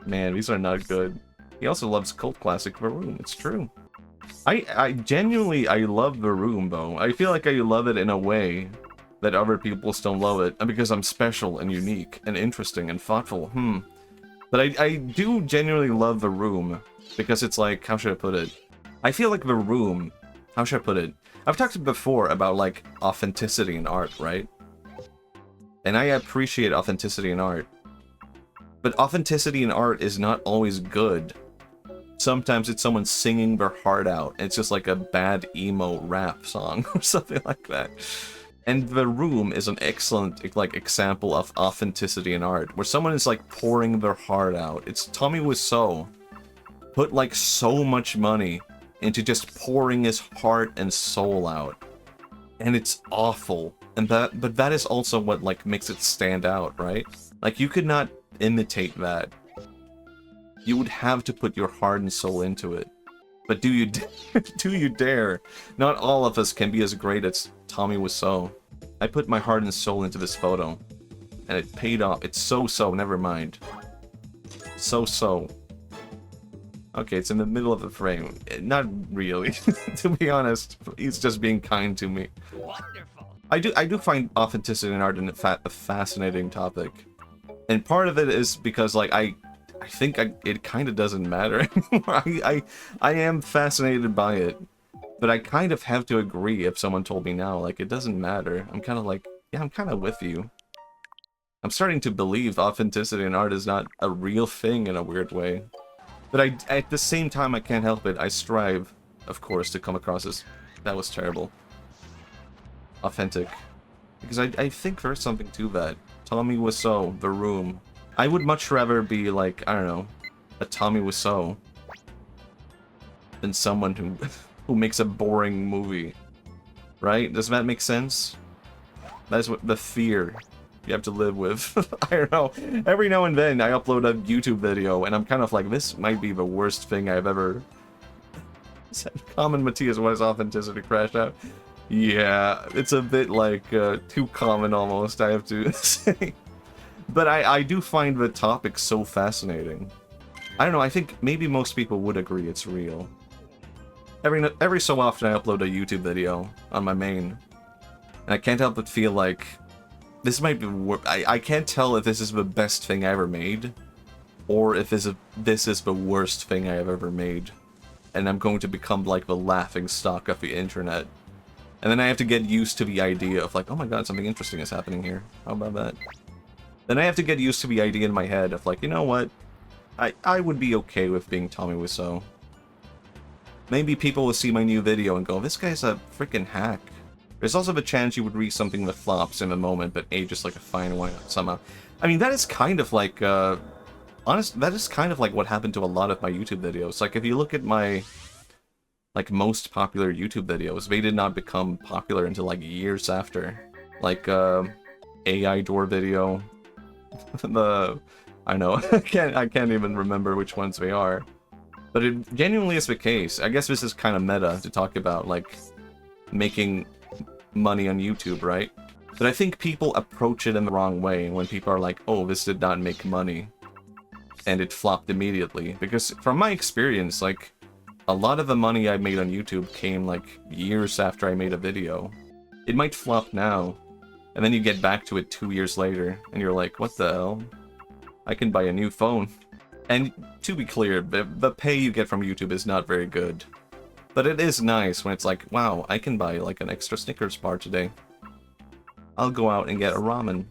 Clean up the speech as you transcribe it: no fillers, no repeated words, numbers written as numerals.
Man, these are not good. He also loves cult classic The Room. It's true. I genuinely, I love The Room, though. I feel like I love it in a way that other people still love it, because I'm special and unique and interesting and thoughtful. But I do genuinely love The Room, because it's like, how should I put it? I feel like The Room, how should I put it? I've talked before about, like, authenticity in art, right? And I appreciate authenticity in art. But authenticity in art is not always good. Sometimes it's someone singing their heart out. It's just like a bad emo rap song or something like that. And The Room is an excellent, like, example of authenticity in art, where someone is, like, pouring their heart out. It's Tommy Wiseau put, like, so much money into just pouring his heart and soul out. And it's awful. But that is also what, like, makes it stand out, right? Like, you could not imitate that. You would have to put your heart and soul into it. But do you do you dare? Not all of us can be as great as Tommy Wiseau. I put my heart and soul into this photo, and it paid off. It's so, never mind. So. Okay, it's in the middle of the frame. Not really, to be honest. He's just being kind to me. Wonderful. I do find authenticity in art a fascinating topic. And part of it is because, like, I think it kind of doesn't matter anymore. I am fascinated by it, but I kind of have to agree if someone told me now, like, it doesn't matter. I'm kind of like, yeah, I'm kind of with you. I'm starting to believe authenticity in art is not a real thing in a weird way. But at the same time, I can't help it. I strive, of course, to come across as, that was terrible, authentic. Because I think there's something to that. Tommy Wiseau, The Room. I would much rather be like, I don't know, a Tommy Wiseau than someone who makes a boring movie. Right? Does that make sense? That's what the fear you have to live with. I don't know. Every now and then I upload a YouTube video and I'm kind of like, this might be the worst thing I've ever said. Common Matthias, what is authenticity? Crash out. Yeah, it's a bit like too common almost, I have to say. But I do find the topic so fascinating. I don't know, I think maybe most people would agree it's real. Every so often I upload a YouTube video on my main, and I can't help but feel like this might be I can't tell if this is the best thing I ever made, or if this is the worst thing I have ever made. And I'm going to become like the laughing stock of the internet. And then I have to get used to the idea of like, oh my god, something interesting is happening here. How about that? Then I have to get used to the idea in my head of like, you know what? I would be okay with being Tommy Wiseau. Maybe people will see my new video and go, this guy's a freaking hack. There's also the chance you would read something that flops in the moment, but ages like a fine wine somehow. I mean, that is kind of like, that is kind of like what happened to a lot of my YouTube videos. Like, if you look at my, like, most popular YouTube videos, they did not become popular until, like, years after. Like, AI door video. I know, I can't even remember which ones they are. But it genuinely is the case. I guess this is kind of meta to talk about, like, making money on YouTube, right? But I think people approach it in the wrong way when people are like, oh, this did not make money. And it flopped immediately. Because from my experience, like, a lot of the money I made on YouTube came, like, years after I made a video. It might flop now, and then you get back to it 2 years later, and you're like, what the hell? I can buy a new phone. And to be clear, the pay you get from YouTube is not very good. But it is nice when it's like, wow, I can buy like an extra Snickers bar today. I'll go out and get a ramen.